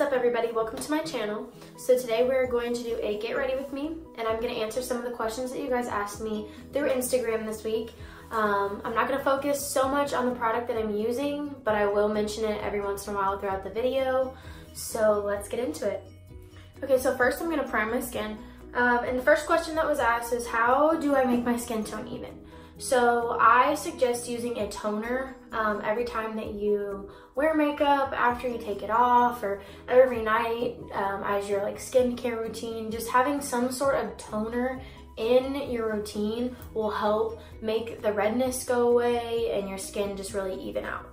up everybody? Welcome to my channel. So today we're going to do a get ready with me, and I'm going to answer some of the questions that you guys asked me through Instagram this week. I'm not going to focus so much on the product that I'm using, but I will mention it every once in a while throughout the video. So let's get into it. Okay, so first I'm going to prime my skin. And the first question that was asked is, how do I make my skin tone even? So I suggest using a toner every time that you wear makeup, after you take it off, or every night as your skincare routine. Just having some sort of toner in your routine will help make the redness go away and your skin just really even out.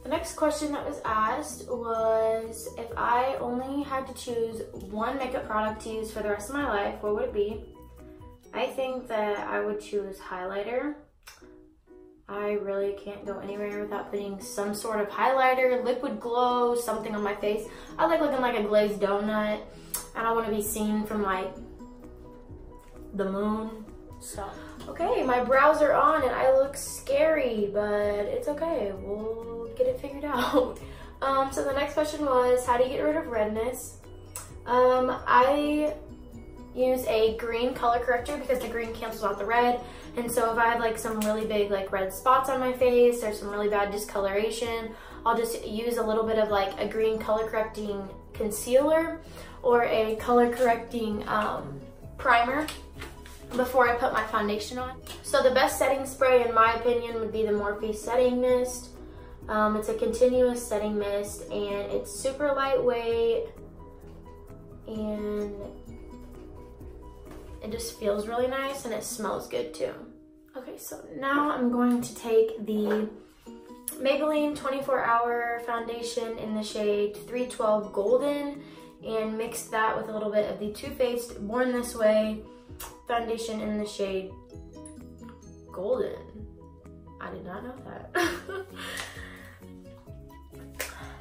The next question that was asked was, if I only had to choose one makeup product to use for the rest of my life, what would it be? I think that I would choose highlighter. I really can't go anywhere without putting some sort of highlighter, liquid glow, something on my face. I like looking like a glazed donut. I don't want to be seen from the moon. So, okay, my brows are on and I look scary, but it's okay. We'll get it figured out. So the next question was, how do you get rid of redness? I use a green color corrector because the green cancels out the red. And so if I have some really big red spots on my face or some really bad discoloration, I'll just use a little bit of a green color correcting concealer or a color correcting primer before I put my foundation on. So the best setting spray in my opinion would be the Morphe Setting Mist. It's a continuous setting mist and it's super lightweight and it just feels really nice and it smells good too. Okay, so now I'm going to take the Maybelline 24-Hour Foundation in the shade 312 Golden and mix that with a little bit of the Too Faced Born This Way foundation in the shade Golden. I did not know that.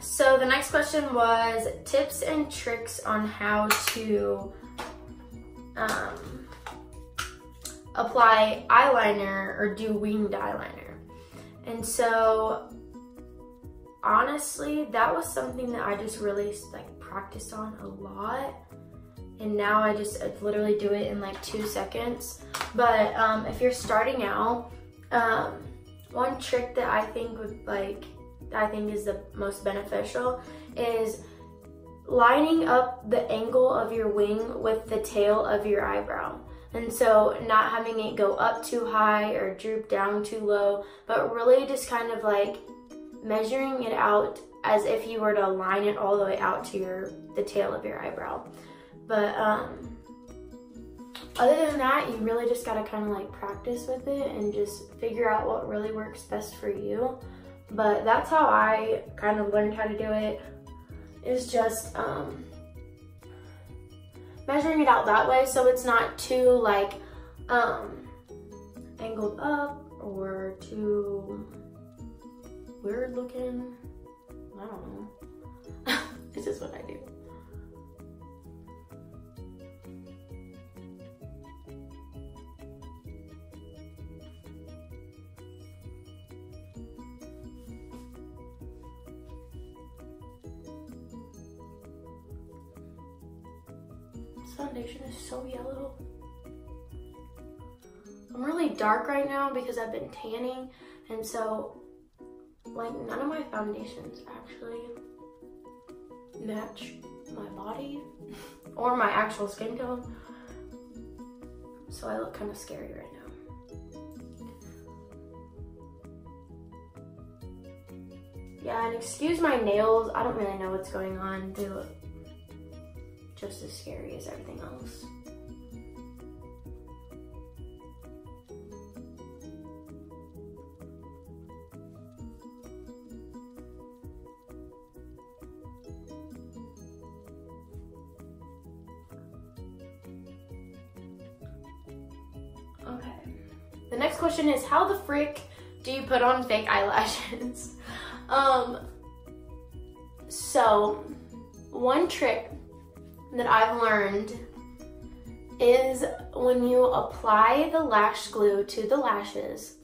So the next question was tips and tricks on how to apply eyeliner or do winged eyeliner. And so honestly, that was something that I just really practiced on a lot, and now I literally do it in 2 seconds. But if you're starting out, one trick that I think is the most beneficial is lining up the angle of your wing with the tail of your eyebrow. And so not having it go up too high or droop down too low, but really just kind of measuring it out as if you were to line it all the way out to the tail of your eyebrow. But other than that, you really just gotta kind of practice with it and just figure out what really works best for you. But that's how I kind of learned how to do it, is just measuring it out that way so it's not too angled up or too weird looking. I don't know. It's just what I do. This foundation is so yellow. I'm really dark right now because I've been tanning, and so none of my foundations actually match my body or my actual skin tone, so I look kind of scary right now. Yeah, and excuse my nails, I don't really know what's going on. They look just as scary as everything else. Okay. The next question is, how the frick do you put on fake eyelashes? So one trick that I've learned is when you apply the lash glue to the lashes,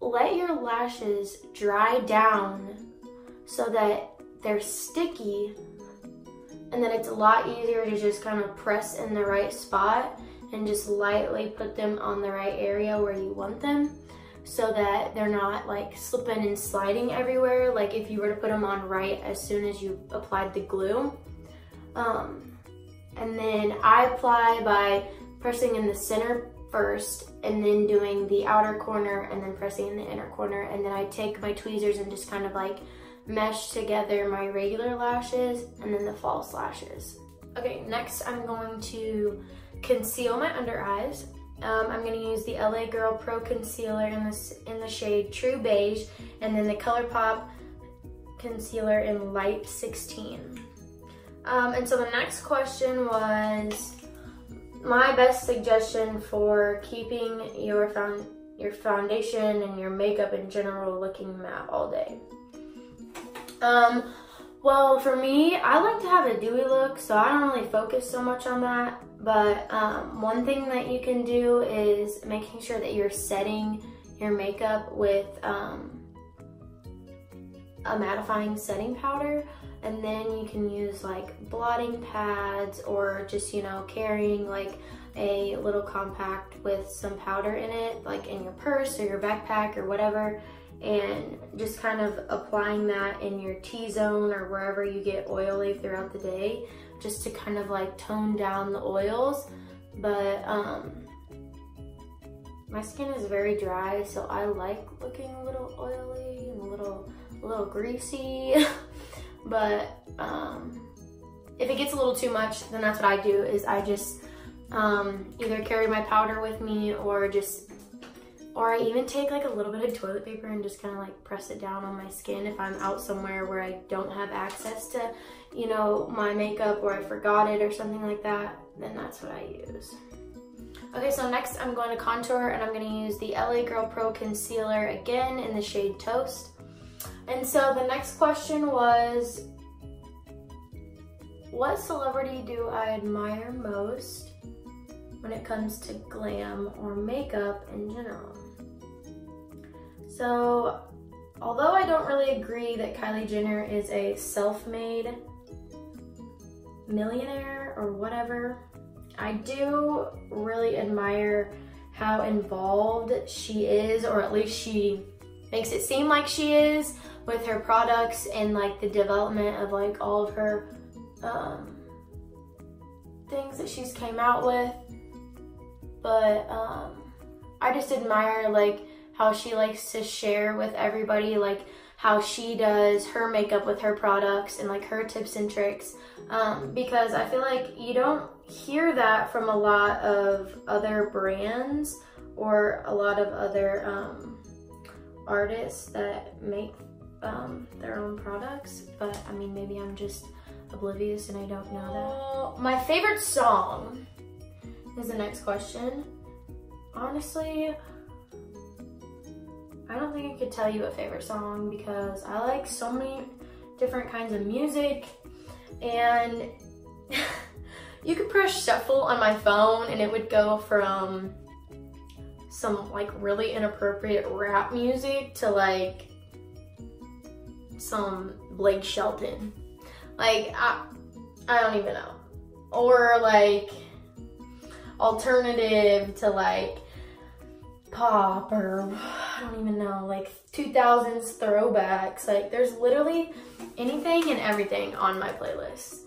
let your lashes dry down so that they're sticky And then it's a lot easier to just kind of press in the right spot and just lightly put them on the right area where you want them, so that they're not like slipping and sliding everywhere, like if you were to put them on right as soon as you applied the glue. And then I apply by pressing in the center first, and then doing the outer corner, and then pressing in the inner corner. And then I take my tweezers and just kind of like mesh together my regular lashes and then the false lashes. Okay, next I'm going to conceal my under eyes. I'm going to use the LA Girl Pro Concealer in the shade True Beige, and then the ColourPop Concealer in Light 16. And so the next question was my best suggestion for keeping your foundation and your makeup in general looking matte all day. Well, for me, I like to have a dewy look, so I don't really focus so much on that. But one thing that you can do is making sure that you're setting your makeup with a mattifying setting powder. And then you can use like blotting pads, or just, you know, carrying like a little compact with some powder in it, like in your purse or your backpack or whatever, and just kind of applying that in your T-zone or wherever you get oily throughout the day, just to kind of like tone down the oils. But my skin is very dry, so I like looking a little oily and a little greasy. But if it gets a little too much, then that's what I do, is I just either carry my powder with me, or I even take like a little bit of toilet paper and just kind of like press it down on my skin if I'm out somewhere where I don't have access to, you know, my makeup, or I forgot it or something like that, then that's what I use. Okay, so next I'm going to contour, and I'm going to use the LA Girl Pro Concealer again in the shade Toast. And so the next question was, what celebrity do I admire most when it comes to glam or makeup in general? So, although I don't really agree that Kylie Jenner is a self-made millionaire or whatever, I do really admire how involved she is, or at least she makes it seem like she is, with her products and like the development of like all of her things that she's came out with. But I just admire like how she likes to share with everybody like how she does her makeup with her products and like her tips and tricks, because I feel like you don't hear that from a lot of other brands or a lot of other artists that make their own products. But I mean, maybe I'm just oblivious and I don't know that. My favorite song is the next question. Honestly, I don't think I could tell you a favorite song, because I like so many different kinds of music, and you could press shuffle on my phone and it would go from some like really inappropriate rap music to like some Blake Shelton. Like, I don't even know. Or like alternative to like pop, or I don't even know, like 2000s throwbacks. Like, there's literally anything and everything on my playlist.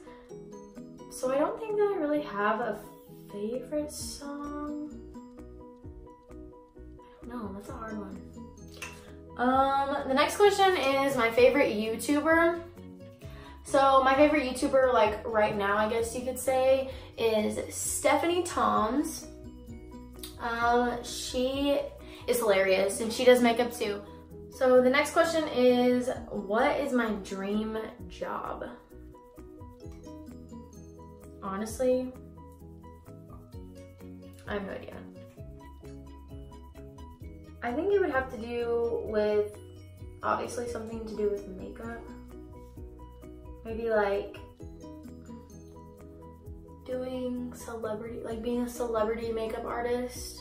So I don't think that I really have a favorite song. I don't know, that's a hard one. The next question is my favorite YouTuber. So my favorite YouTuber, like right now, I guess you could say, is Stephanie Toms. She is hilarious and she does makeup too. So the next question is, what is my dream job? Honestly, I have no idea. I think it would have to do with, obviously, something to do with makeup. Maybe like doing celebrity, like being a celebrity makeup artist.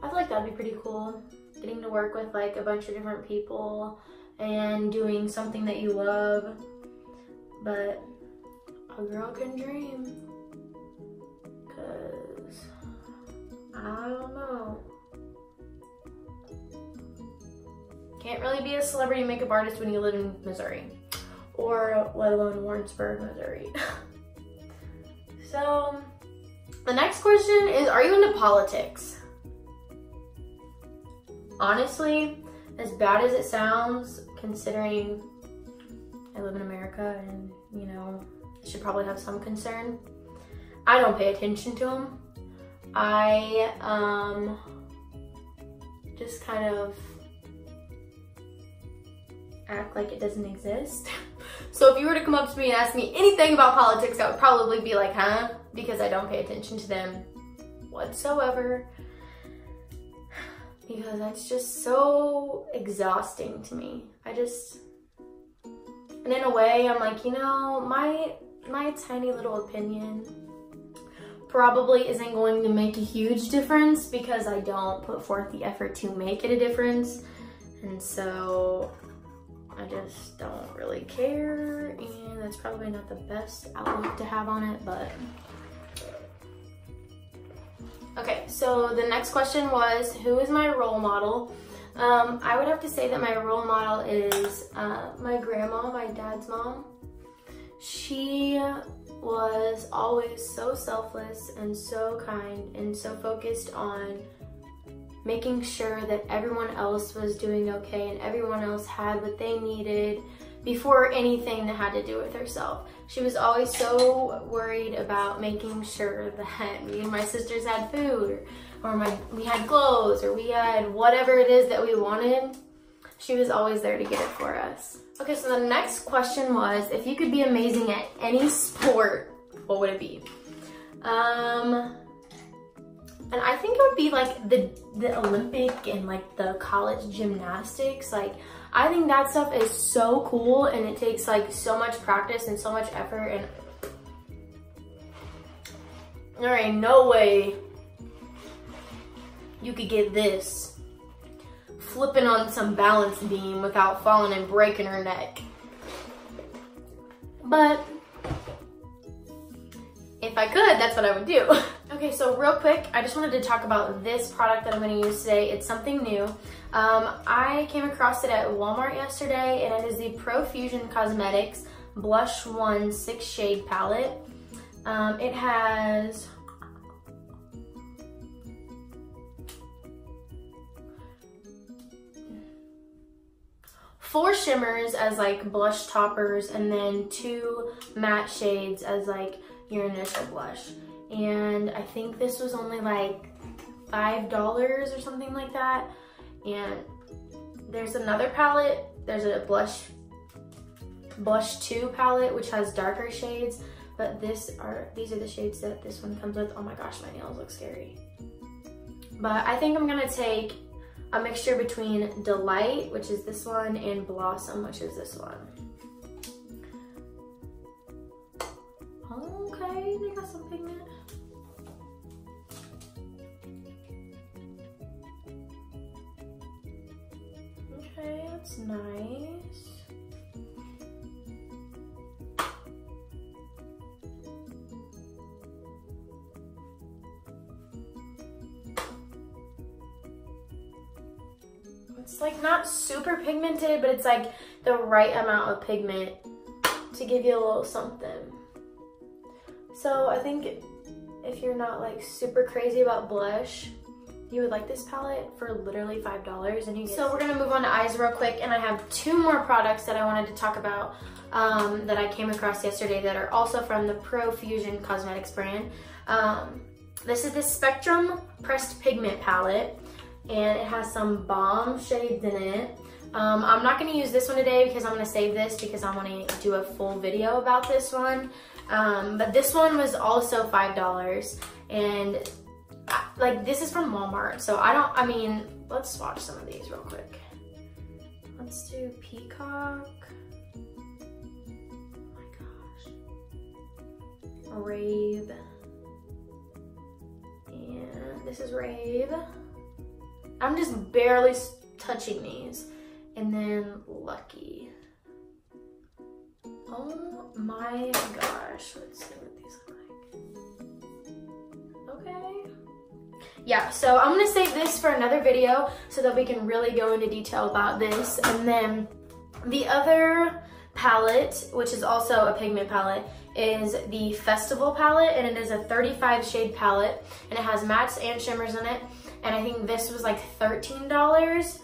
I feel like that'd be pretty cool. Getting to work with like a bunch of different people and doing something that you love. But a girl can dream. Cause I don't know. Can't really be a celebrity makeup artist when you live in Missouri, or let alone Warrensburg, Missouri. So the next question is, are you into politics? Honestly, as bad as it sounds, considering I live in America and, you know, I should probably have some concern, I don't pay attention to them. I just kind of act like it doesn't exist. So if you were to come up to me and ask me anything about politics, I would probably be like, huh? Because I don't pay attention to them whatsoever. Because that's just so exhausting to me. And in a way, I'm like, you know, my tiny little opinion probably isn't going to make a huge difference because I don't put forth the effort to make it a difference. And so I just don't really care, and that's probably not the best outlook to have on it, but. Okay, so the next question was, who is my role model? I would have to say that my role model is my grandma, my dad's mom. She was always so selfless and so kind and so focused on making sure that everyone else was doing okay and everyone else had what they needed before anything that had to do with herself. She was always so worried about making sure that me and my sisters had food, or we had clothes, or we had whatever it is that we wanted. She was always there to get it for us. Okay, so the next question was, if you could be amazing at any sport, what would it be? And I think it would be like the Olympic and like the college gymnastics. Like, I think that stuff is so cool, and it takes like so much practice and so much effort, and there ain't no way you could get this flipping on some balance beam without falling and breaking her neck. But if I could, that's what I would do. Okay, so real quick, I just wanted to talk about this product that I'm gonna use today. It's something new. I came across it at Walmart yesterday, and it is the Profusion Cosmetics Blush 1 6-shade palette. It has four shimmers as like blush toppers, and then 2 matte shades as like your initial blush. And I think this was only like $5 or something like that. And there's another palette. There's a blush 2 palette, which has darker shades, but these are the shades that this one comes with. Oh my gosh, my nails look scary. But I think I'm gonna take a mixture between Delight, which is this one, and Blossom, which is this one. Okay, they got some pigment. Okay, that's nice. It's like not super pigmented, but it's like the right amount of pigment to give you a little something. So I think if you're not like super crazy about blush, you would like this palette for literally $5, and you get. So we're gonna move on to eyes real quick, and I have 2 more products that I wanted to talk about that I came across yesterday that are also from the Profusion Cosmetics brand. This is the Spectrum Pressed Pigment Palette, and it has some bomb shades in it. I'm not gonna use this one today because I'm gonna save this because I wanna do a full video about this one. But this one was also $5, and like this is from Walmart, so I mean, let's swatch some of these real quick. Let's do Peacock. Oh my gosh. Rave. And this is Rave. I'm just barely touching these. And then Lucky. Oh my gosh. Let's see what these look like. Okay. Yeah, so I'm gonna save this for another video so that we can really go into detail about this. And then the other palette, which is also a pigment palette, is the Festival palette, and it is a 35 shade palette, and it has mattes and shimmers in it. And I think this was like $13.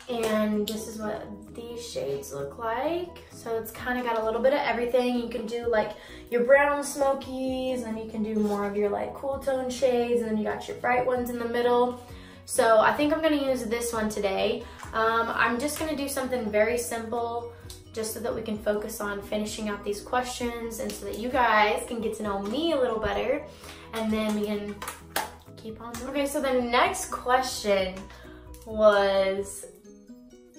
And this is what these shades look like. So it's kind of got a little bit of everything. You can do like your brown smokies, and you can do more of your like cool tone shades, and then you got your bright ones in the middle. So I think I'm gonna use this one today. I'm just gonna do something very simple just so that we can focus on finishing out these questions and so that you guys can get to know me a little better, and then we can keep on moving. Okay, so the next question was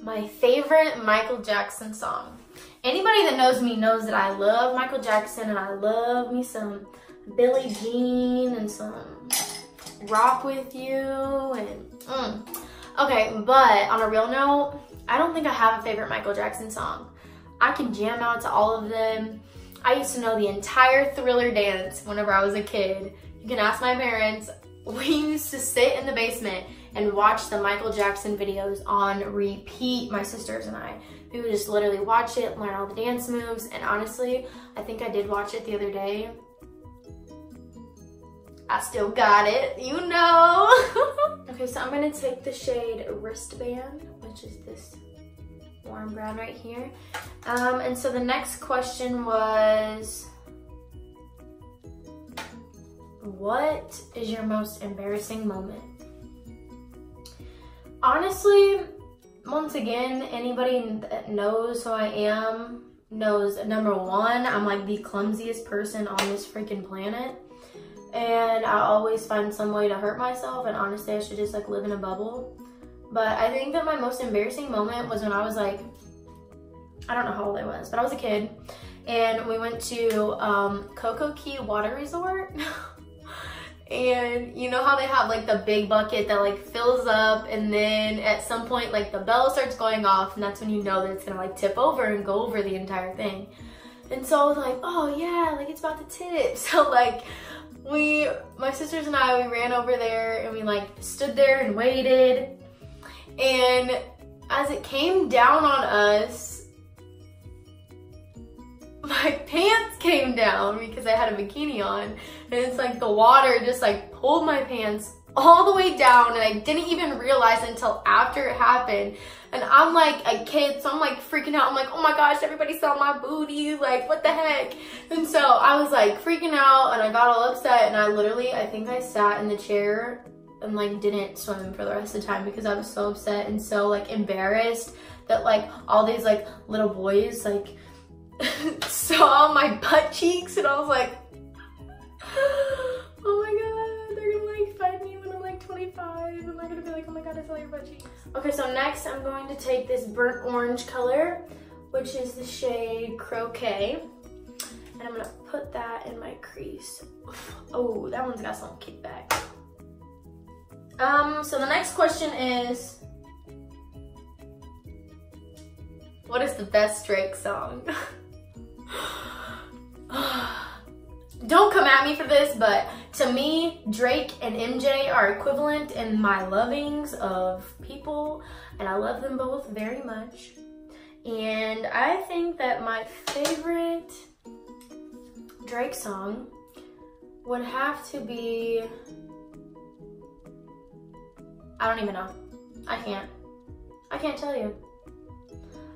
my favorite Michael Jackson song. Anybody that knows me knows that I love Michael Jackson, and I love me some Billie Jean and some Rock With You and Okay, but on a real note, I don't think I have a favorite Michael Jackson song. I can jam out to all of them. I used to know the entire Thriller dance whenever I was a kid. You can ask my parents. We used to sit in the basement and watch the Michael Jackson videos on repeat, my sisters and I. We would just literally watch it, learn all the dance moves, and honestly, I think I did watch it the other day. I still got it, you know. Okay, so I'm gonna take the shade Wristband, which is this warm brown right here. And so the next question was, what is your most embarrassing moment? Honestly, once again, anybody that knows who I am knows, number one, I'm like the clumsiest person on this freaking planet. And I always find some way to hurt myself, and honestly, I should just like live in a bubble. But I think that my most embarrassing moment was when I was like, I don't know how old I was, but I was a kid, and we went to Cocoa Key Water Resort. And you know how they have like the big bucket that like fills up, and then at some point like the bell starts going off, and that's when you know that it's gonna like tip over and go over the entire thing. And so I was like, oh yeah, like it's about to tip. So like my sisters and I, we ran over there and we like stood there and waited. And as it came down on us, my pants came down because I had a bikini on, and it's like the water just like pulled my pants all the way down, and I didn't even realize until after it happened. And I'm like a kid, so I'm like freaking out. I'm like, oh my gosh, everybody saw my booty, like what the heck? And so I was like freaking out, and I got all upset, and I think I sat in the chair and like didn't swim for the rest of the time because I was so upset and so like embarrassed that like all these like little boys like saw my butt cheeks, and I was like, oh my god, they're gonna like find me when I'm like 25. Am I gonna be like, oh my god, I saw your butt cheeks? Okay, so next I'm going to take this burnt orange color, which is the shade Croquet, and I'm gonna put that in my crease. Oh, that one's got some kickback. So the next question is, what is the best Drake song? Don't come at me for this, but to me, Drake and MJ are equivalent in my lovings of people, and I love them both very much. And I think that my favorite Drake song would have to be, I don't even know. I can't tell you.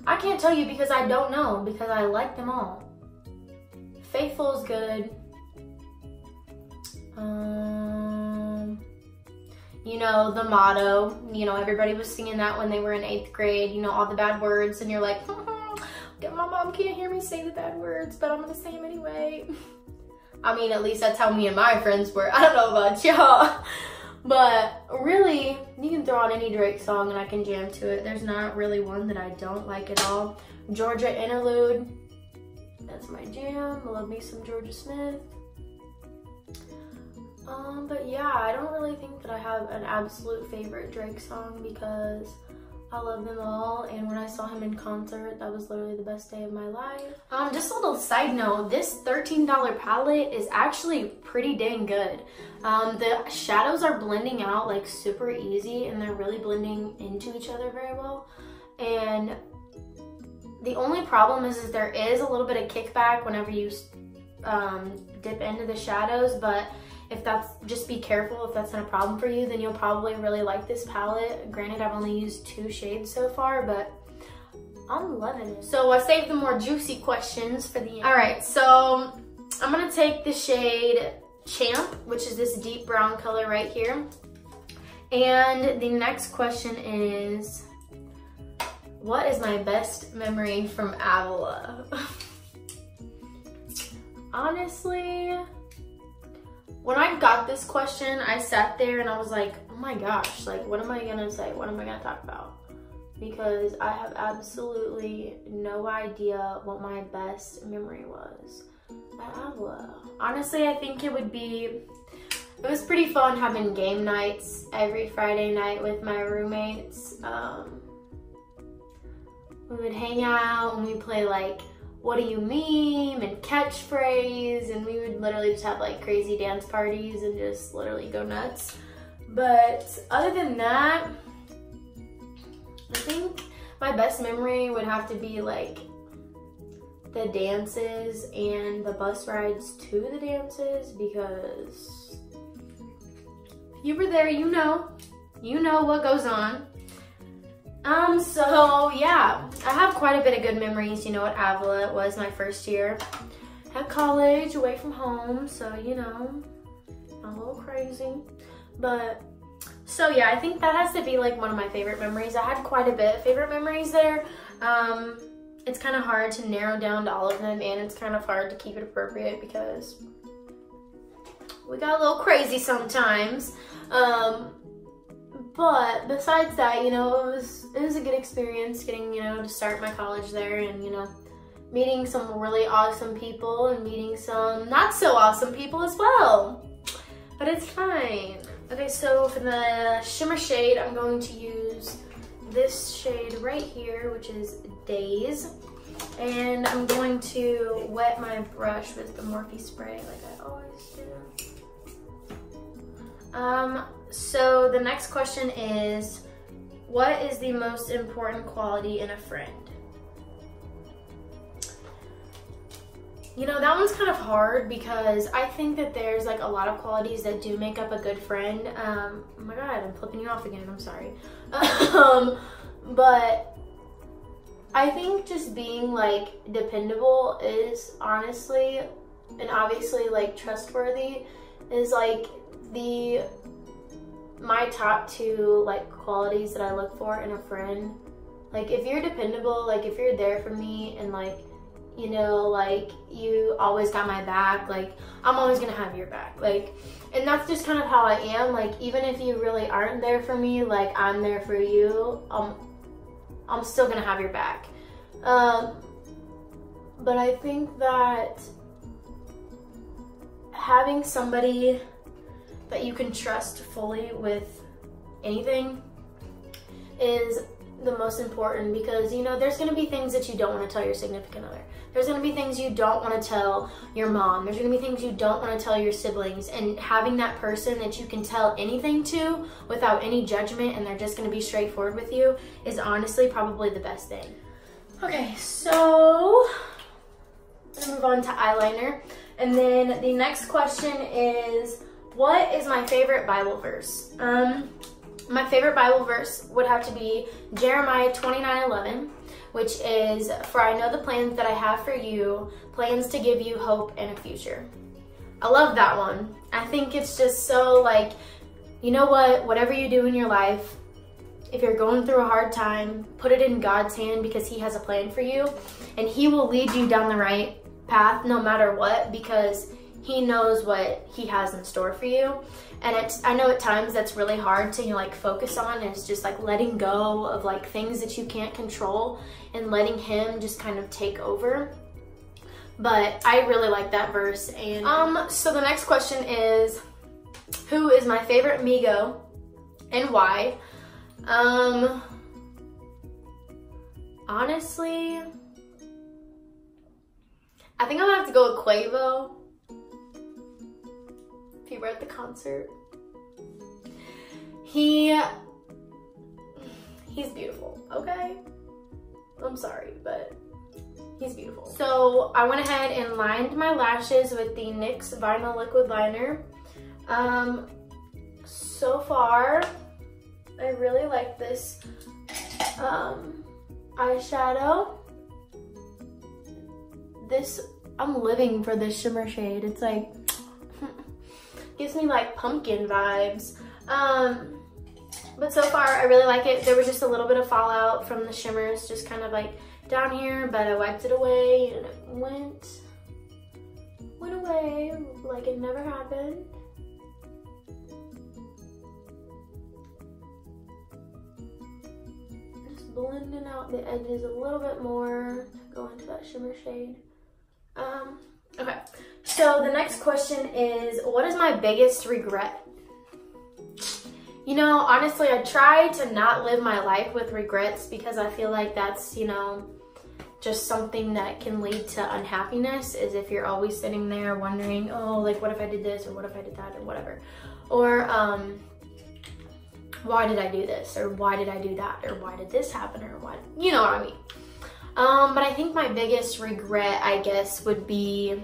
I can't tell you because I don't know, because I like them all. Faithful is good. You know, the motto, you know, everybody was singing that when they were in 8th grade, you know, all the bad words, and you're like, my mom can't hear me say the bad words, but I'm gonna say them anyway. I mean, at least that's how me and my friends were. I don't know about y'all. But really, you can throw on any Drake song and I can jam to it. There's not really one that I don't like at all. Georgia Interlude, that's my jam. I love me some Georgia Smith. But yeah, I don't really think that I have an absolute favorite Drake song because I love them all, and when I saw him in concert, that was literally the best day of my life. Just a little side note, this $13 palette is actually pretty dang good. The shadows are blending out like super easy, and they're really blending into each other very well. And the only problem is there is a little bit of kickback whenever you dip into the shadows, but if that's, just be careful if that's not a problem for you, then you'll probably really like this palette. Granted, I've only used 2 shades so far, but I'm loving it. So I saved the more juicy questions for the end. All right, so I'm gonna take the shade Champ, which is this deep brown color right here. And the next question is, what is my best memory from Avila? Honestly, when I got this question, I sat there and I was like, oh my gosh, like, what am I gonna say? What am I gonna talk about? Because I have absolutely no idea what my best memory was at Avila. Honestly, I think it was pretty fun having game nights every Friday night with my roommates. We would hang out and we'd play like, what do you meme and catchphrase, and we would literally just have like crazy dance parties and just literally go nuts. But other than that, I think my best memory would have to be like the dances and the bus rides to the dances, because if you were there, you know what goes on. So yeah, I have quite a bit of good memories, at Avila. It was my first year at college, away from home, so, I'm a little crazy. But, so yeah, I think that has to be like one of my favorite memories. I had quite a bit of favorite memories there. It's kind of hard to narrow down to all of them, and it's kind of hard to keep it appropriate because we got a little crazy sometimes. But besides that, it was a good experience getting, to start my college there, and, meeting some really awesome people and meeting some not so awesome people as well. But it's fine. Okay, so for the shimmer shade, I'm going to use this shade right here, which is Days. And I'm going to wet my brush with the Morphe spray like I always do. So the next question is, what is the most important quality in a friend? That one's kind of hard because I think that there's like a lot of qualities that do make up a good friend. Oh my God, I'm flipping you off again, I'm sorry. But I think just being like dependable is honestly, and obviously like trustworthy is like my top 2 like qualities that I look for in a friend. Like if you're dependable, like if you're there for me and like, like you always got my back, like I'm always gonna have your back. Like, and that's just kind of how I am. Like even if you really aren't there for me, like I'm there for you. I'm still gonna have your back. But I think that having somebody that you can trust fully with anything is the most important, because there's going to be things that you don't want to tell your significant other. There's going to be things you don't want to tell your mom. There's going to be things you don't want to tell your siblings, and having that person that you can tell anything to without any judgment and they're just going to be straightforward with you is honestly probably the best thing. Okay, so I'm going to move on to eyeliner, and then the next question is, what is my favorite Bible verse? My favorite Bible verse would have to be Jeremiah 29:11, which is, "For I know the plans that I have for you, plans to give you hope and a future." I love that one. I think it's just so like, whatever you do in your life, if you're going through a hard time, put it in God's hand, because He has a plan for you, and He will lead you down the right path no matter what, because He knows what He has in store for you. And I know at times that's really hard to like focus on. It's just like letting go of like things that you can't control and letting Him just kind of take over. But I really like that verse. And so the next question is, who is my favorite mego and why? Honestly, I think I'm gonna have to go with Quavo. If you were at the concert. He's beautiful, okay? I'm sorry, but he's beautiful. So I went ahead and lined my lashes with the NYX Vinyl Liquid Liner. So far, I really like this eyeshadow. I'm living for this shimmer shade. It's like, gives me like pumpkin vibes. But so far I really like it. There was just a little bit of fallout from the shimmers, just kind of like down here, but I wiped it away and it went away like it never happened. Just blending out the edges a little bit more to go into that shimmer shade. Okay, so the next question is, what is my biggest regret? You know, honestly, I try to not live my life with regrets because I feel like that's, you know, just something that can lead to unhappiness, is if you're always sitting there wondering, oh, like, what if I did this, or what if I did that, or whatever. Or, why did I do this, or why did I do that, or why did this happen, or what, you know what I mean. But I think my biggest regret, I guess, would be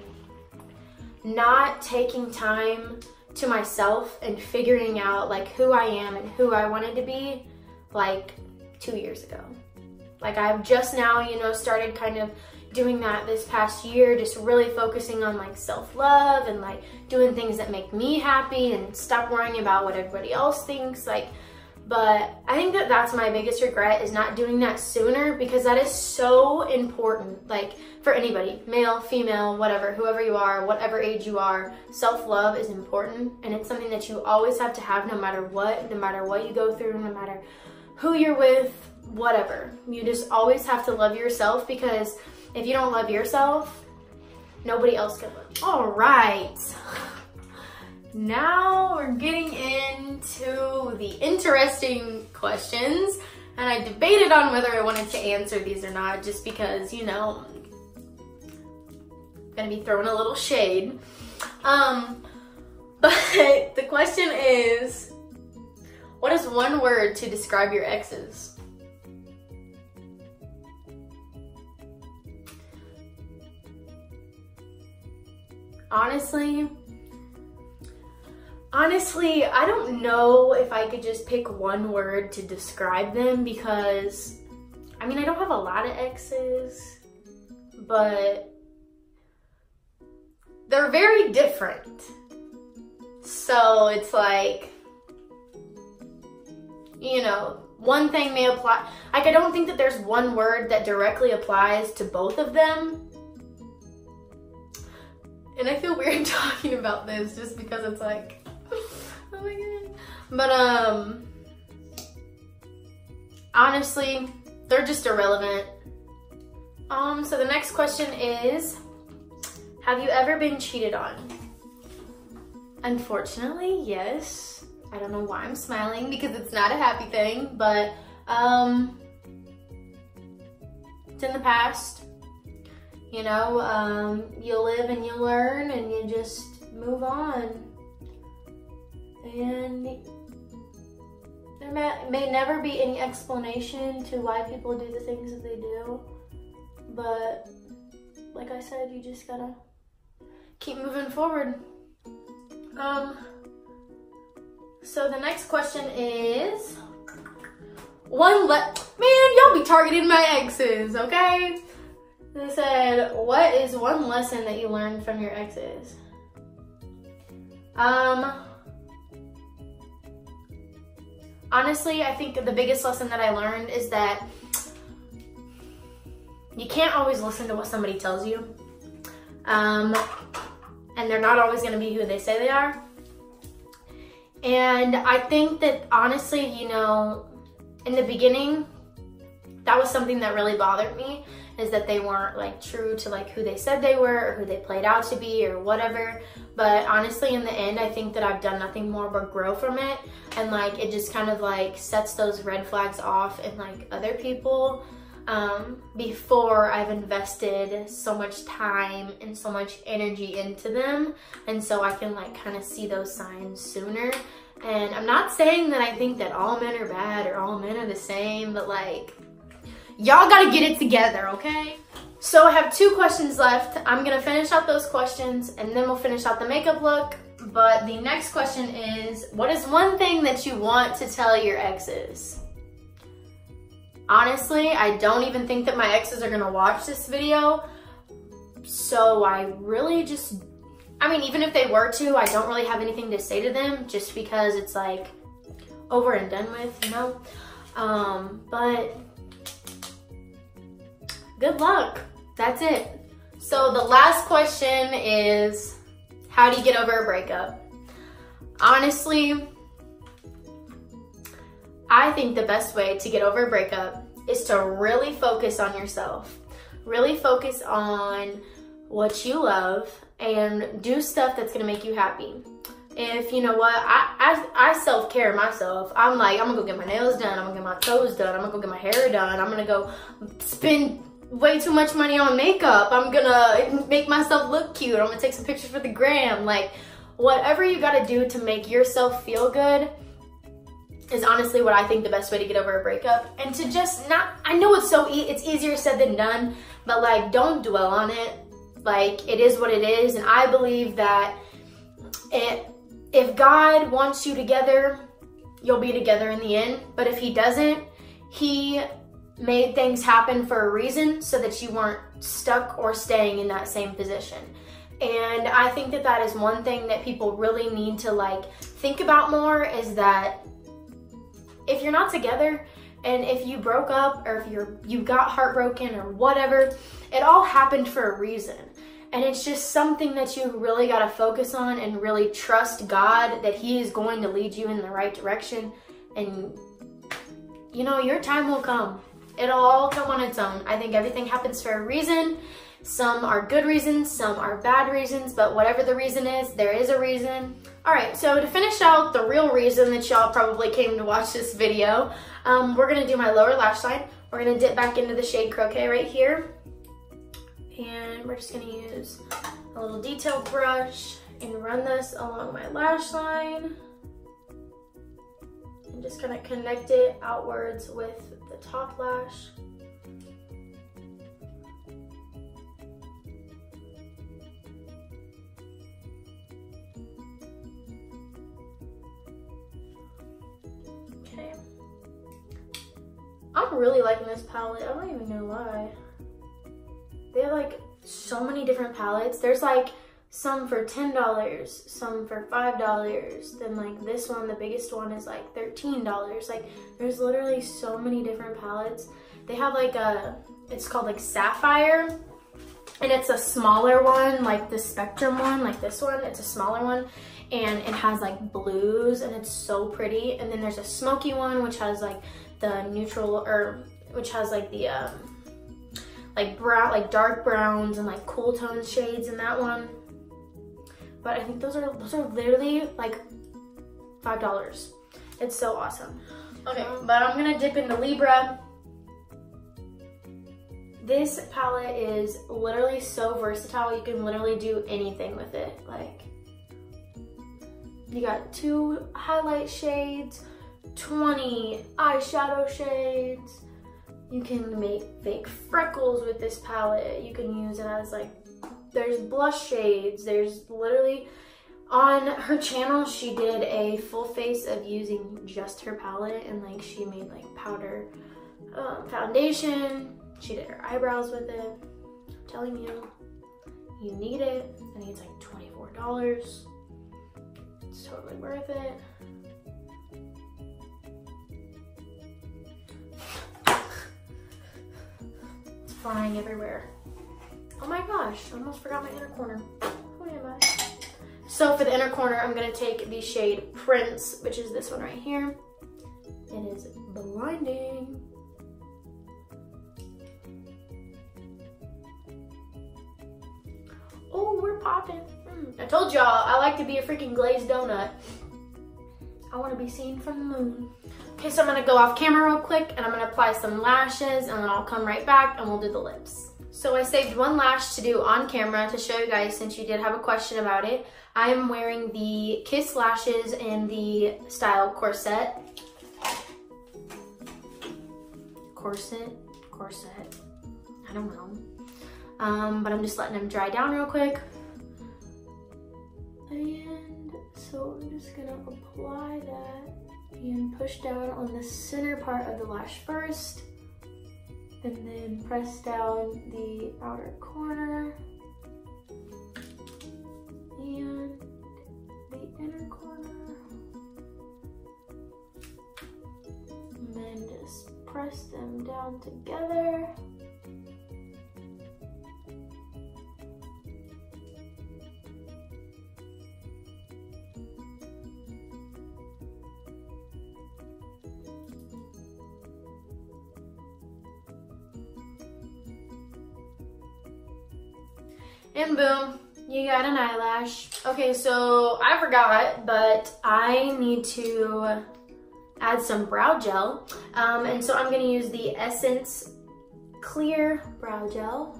not taking time to myself and figuring out like who I am and who I wanted to be like 2 years ago. Like I've just now, you know, started kind of doing that this past year, just really focusing on like self-love and like doing things that make me happy and stop worrying about what everybody else thinks. Like, but I think that that's my biggest regret, is not doing that sooner, because that is so important. Like for anybody, male, female, whatever, whoever you are, whatever age you are, self-love is important, and it's something that you always have to have no matter what you go through, no matter who you're with, whatever. You just always have to love yourself, because if you don't love yourself, nobody else can love you. All right. Now we're getting into the interesting questions, and I debated on whether I wanted to answer these or not, just because, you know, I'm gonna be throwing a little shade. But the question is, what is one word to describe your exes? Honestly, I don't know if I could just pick one word to describe them, because, I mean, I don't have a lot of exes, but they're very different. So it's like, you know, one thing may apply. Like, I don't think that there's one word that directly applies to both of them. And I feel weird talking about this just because it's like, oh my god. But honestly, they're just irrelevant. So the next question is, have you ever been cheated on? Unfortunately, yes. I don't know why I'm smiling, because it's not a happy thing, but it's in the past. You know, you live and you learn and you just move on. And there may never be any explanation to why people do the things that they do. But like I said, you just gotta keep moving forward. So the next question is, man, y'all be targeting my exes, okay? They said, what is one lesson that you learned from your exes? Honestly, I think the biggest lesson that I learned is that you can't always listen to what somebody tells you. And they're not always gonna be who they say they are. And I think that honestly, you know, in the beginning, that was something that really bothered me, is that they weren't like true to like who they said they were or who they played out to be or whatever. But honestly, in the end, I think that I've done nothing more but grow from it, and like it just kind of like sets those red flags off in like other people. before I've invested so much time and so much energy into them. And so I can like kind of see those signs sooner. And I'm not saying that I think that all men are bad or all men are the same, but like, y'all gotta get it together, okay? So I have 2 questions left. I'm gonna finish out those questions and then we'll finish out the makeup look. But the next question is, what is one thing that you want to tell your exes? Honestly, I don't even think that my exes are gonna watch this video. So I really just, I mean, even if they were to, I don't really have anything to say to them just because it's like over and done with, you know? But good luck. That's it. So the last question is, how do you get over a breakup? Honestly, I think the best way to get over a breakup is to really focus on yourself. Really focus on what you love and do stuff that's gonna make you happy. If, you know what, I self-care myself. I'm like, I'm gonna go get my nails done, I'm gonna get my toes done, I'm gonna go get my hair done, I'm gonna go spend way too much money on makeup, I'm gonna make myself look cute, I'm gonna take some pictures for the gram. Like, whatever you gotta do to make yourself feel good is honestly what I think the best way to get over a breakup. And to just not, I know it's it's easier said than done, but like, don't dwell on it. Like, it is what it is. And I believe that if God wants you together, you'll be together in the end. But if he doesn't, he made things happen for a reason so that you weren't stuck or staying in that same position. And I think that that is one thing that people really need to like think about more, is that if you're not together and if you broke up or if you got heartbroken or whatever, it all happened for a reason. And it's just something that you really got to focus on and really trust God that he is going to lead you in the right direction. And you know, your time will come. It'll all come on its own. I think everything happens for a reason. Some are good reasons, some are bad reasons, but whatever the reason is, there is a reason. All right, so to finish out the real reason that y'all probably came to watch this video, we're gonna do my lower lash line. We're gonna dip back into the shade Croquet right here. And we're just gonna use a little detail brush and run this along my lash line. And just kind of connect it outwards with the top lash. Okay. I'm really liking this palette. I'm not even gonna lie. They have like so many different palettes. There's like some for $10, some for $5. Then like this one, the biggest one, is like $13. Like, there's literally so many different palettes. They have like it's called like Sapphire, and it's a smaller one, like the Spectrum one, like this one. It's a smaller one, and it has like blues, and it's so pretty. And then there's a smoky one, which has like the neutral, or which has like the like brown, like dark browns and like cool tone shades in that one. But I think those are literally like $5. It's so awesome. Okay, but I'm gonna dip into Libra. This palette is literally so versatile. You can literally do anything with it. Like, you got 2 highlight shades, 20 eyeshadow shades. You can make fake freckles with this palette. You can use it as like, there's blush shades. There's literally, on her channel, she did a full face of using just her palette, and like she made like powder foundation. She did her eyebrows with it. I'm telling you, you need it. I think it's like $24. It's totally worth it. Flying everywhere. Oh my gosh, I almost forgot my inner corner. Who am I? So for the inner corner, I'm gonna take the shade Prince, which is this one right here. It is blinding. Oh, we're popping. I told y'all, I like to be a freaking glazed donut. I wanna be seen from the moon. Okay, so I'm gonna go off camera real quick and I'm gonna apply some lashes and then I'll come right back and we'll do the lips. So I saved one lash to do on camera to show you guys since you did have a question about it. I am wearing the Kiss lashes in the style corset. Corset, I don't know. But I'm just letting them dry down real quick. And so I'm just gonna apply that and push down on the center part of the lash first, and then press down the outer corner and the inner corner, and then just press them down together. And boom, you got an eyelash. Okay, so I forgot, but I need to add some brow gel. And so I'm gonna use the Essence Clear Brow Gel.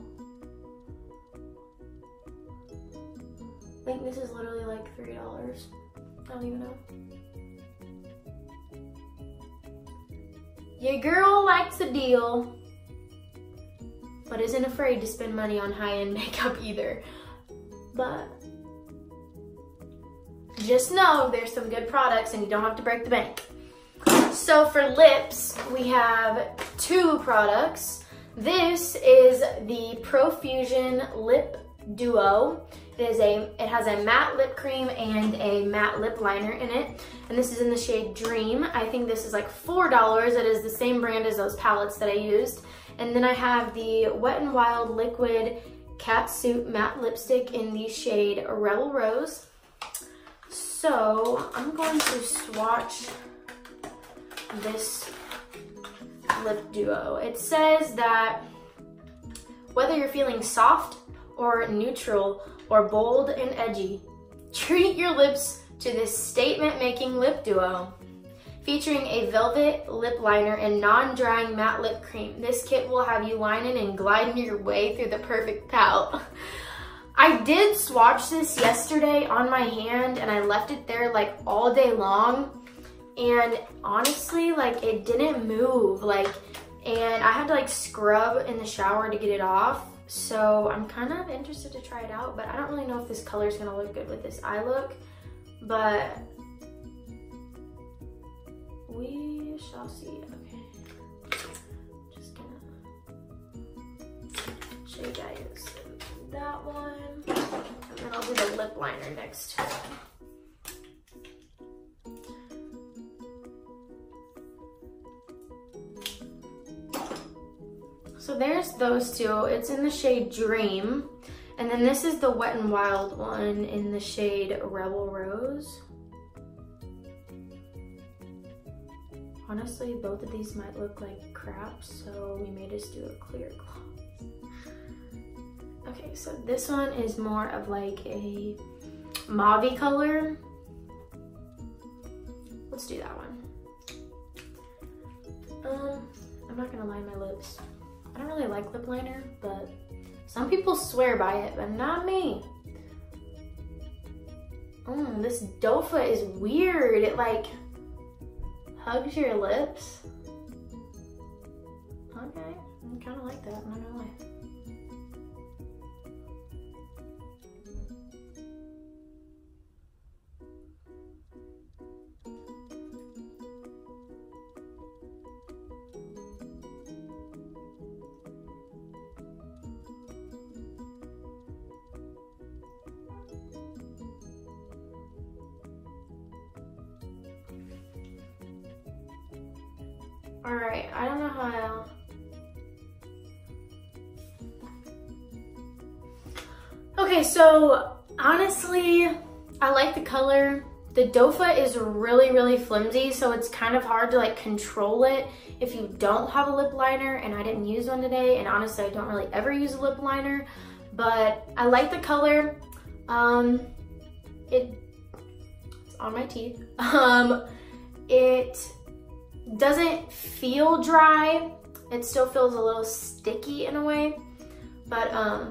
I think this is literally like $3. I don't even know. Your girl likes a deal, but isn't afraid to spend money on high-end makeup either. But just know there's some good products and you don't have to break the bank. So for lips, we have two products. This is the Profusion Lip Duo. It has a matte lip cream and a matte lip liner in it. And this is in the shade Dream. I think this is like $4. It is the same brand as those palettes that I used. And then I have the Wet n Wild Liquid Catsuit Matte Lipstick in the shade Rebel Rose. So I'm going to swatch this lip duo. It says that whether you're feeling soft or neutral or bold and edgy, treat your lips to this statement-making lip duo. Featuring a velvet lip liner and non-drying matte lip cream. This kit will have you lining and gliding your way through the perfect palette. I did swatch this yesterday on my hand and I left it there like all day long. And honestly, like it didn't move. And I had to like scrub in the shower to get it off. So I'm kind of interested to try it out, but I don't really know if this color is gonna look good with this eye look. But we shall see. Okay, just gonna show you guys that one, and then I'll do the lip liner next. So there's those two. It's in the shade Dream, and then this is the Wet n Wild one in the shade Rebel Rose. Honestly, both of these might look like crap, so we may just do a clear gloss. Okay, so this one is more of like a mauve-y color. Let's do that one. I'm not gonna line my lips. I don't really like lip liner, but some people swear by it, but not me. This doe foot is weird. It like hugs your lips. Okay, I kind of like that, I'm not gonna lie. All right, I don't know how. Okay, so honestly, I like the color. The doe foot is really, really flimsy, so it's kind of hard to like control it if you don't have a lip liner, and I didn't use one today, and honestly, I don't really ever use a lip liner, but I like the color. It's on my teeth. It doesn't feel dry. It still feels a little sticky in a way, but I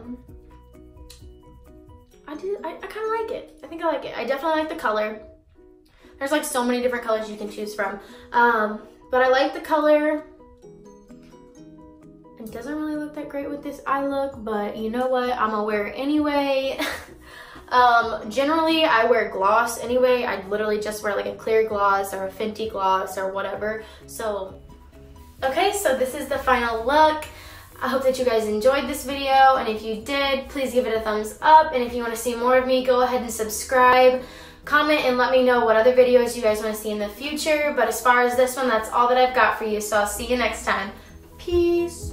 kind of like it. I think I like it. I definitely like the color. There's like so many different colors you can choose from, but I like the color. It doesn't really look that great with this eye look, but you know what? I'm gonna wear it anyway. Generally, I wear gloss anyway. I literally just wear like a clear gloss or a Fenty gloss or whatever. So, okay, so this is the final look. I hope that you guys enjoyed this video, and if you did, please give it a thumbs up, and if you want to see more of me, go ahead and subscribe. Comment and let me know what other videos you guys want to see in the future, but as far as this one, that's all that I've got for you, so I'll see you next time. Peace.